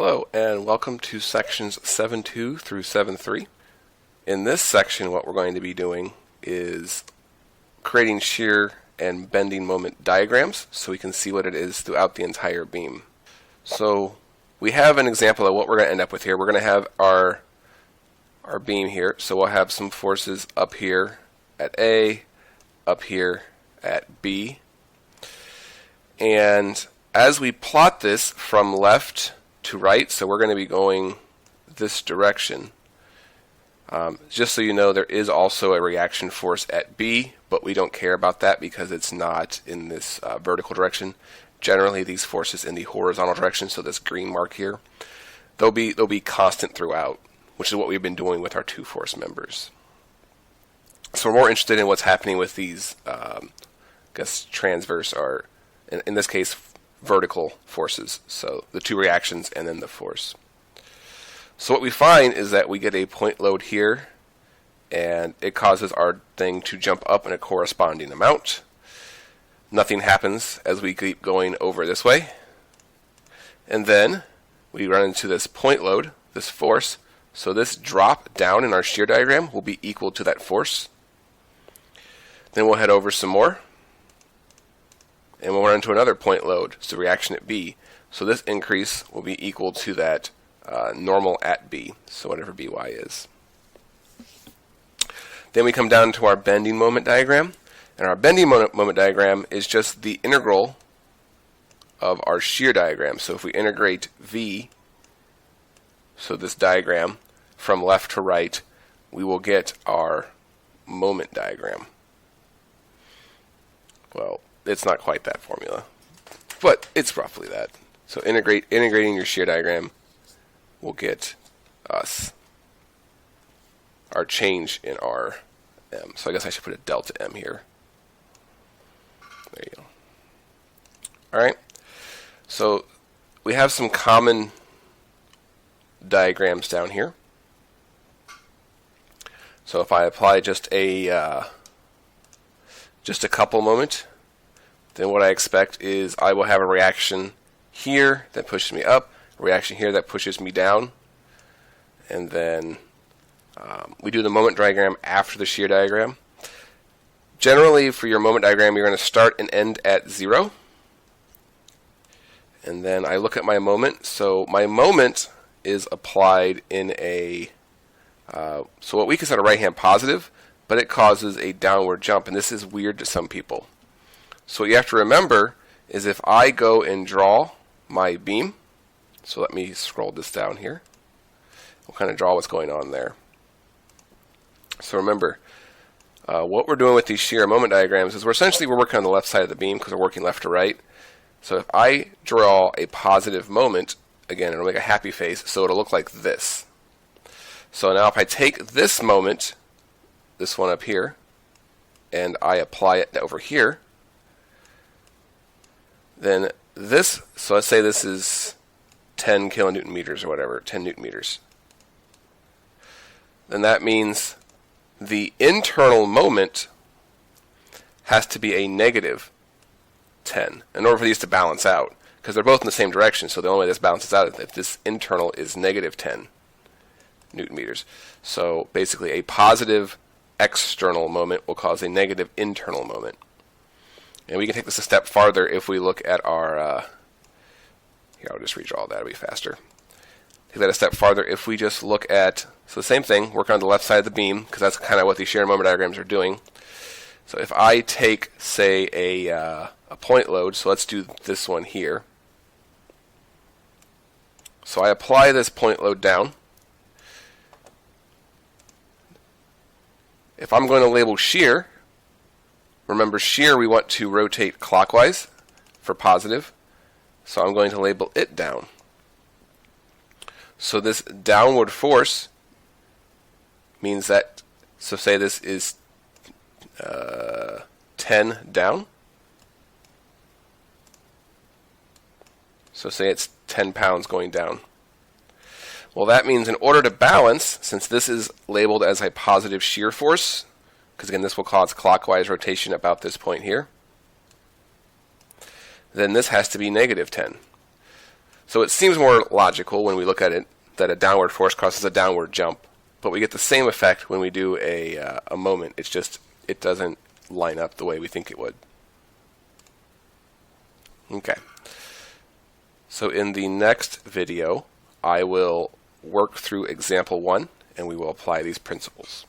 Hello and welcome to sections 7.2 through 7.3. In this section what we're going to be doing is creating shear and bending moment diagrams so we can see what it is throughout the entire beam. So we have an example of what we're going to end up with here. We're going to have our beam here, so we'll have some forces up here at A, up here at B, and as we plot this from left to right, so we're going to be going this direction. Just so you know, there is also a reaction force at B, but we don't care about that because it's not in this vertical direction. Generally, these forces in the horizontal direction, so this green mark here, they'll be constant throughout, which is what we've been doing with our two force members. So we're more interested in what's happening with these, I guess, transverse, or in this case, vertical forces, so the two reactions and then the force. So what we find is that we get a point load here, and it causes our thing to jump up in a corresponding amount. Nothing happens as we keep going over this way, and then we run into this point load, this force, so this drop down in our shear diagram will be equal to that force. Then we'll head over some more, and we'll run into another point load, so reaction at B. So this increase will be equal to that normal at B, so whatever By is. Then we come down to our bending moment diagram, and our bending moment diagram is just the integral of our shear diagram. So if we integrate V, so this diagram, from left to right, we will get our moment diagram. Well, it's not quite that formula, but it's roughly that. So integrating your shear diagram will get us our change in our M. So I guess I should put a delta M here. There you go. Alright, so we have some common diagrams down here. So if I apply just a couple moment, then what I expect is I will have a reaction here that pushes me up, a reaction here that pushes me down, and then we do the moment diagram after the shear diagram. Generally, for your moment diagram, you're going to start and end at 0. And then I look at my moment. So my moment is applied in a, so what we consider right-hand positive, but it causes a downward jump, and this is weird to some people. So what you have to remember is if I go and draw my beam, so let me scroll this down here, we'll kind of draw what's going on there. So remember, what we're doing with these shear moment diagrams is we're working on the left side of the beam because we're working left to right. So if I draw a positive moment, again, it'll make a happy face, so it'll look like this. So now if I take this moment, this one up here, and I apply it over here, then this, so let's say this is 10 kilonewton meters or whatever, 10 newton meters. Then that means the internal moment has to be a negative 10 in order for these to balance out, because they're both in the same direction, so the only way this balances out is if this internal is negative 10 newton meters. So basically a positive external moment will cause a negative internal moment. And we can take this a step farther if we look at our, here, I'll just redraw that, it'll be faster. Take that a step farther if we just look at, so the same thing, work on the left side of the beam, because that's kind of what these shear moment diagrams are doing. So if I take, say, a point load, so let's do this one here. So I apply this point load down. If I'm going to label shear, remember shear we want to rotate clockwise for positive, so I'm going to label it down. So this downward force means that, so say this is 10 down. So say it's 10 pounds going down. Well, that means in order to balance, since this is labeled as a positive shear force, because again this will cause clockwise rotation about this point here, then this has to be negative 10. So it seems more logical when we look at it that a downward force causes a downward jump, but we get the same effect when we do a moment. It's just it doesn't line up the way we think it would. Okay. So in the next video, I will work through example 1 and we will apply these principles.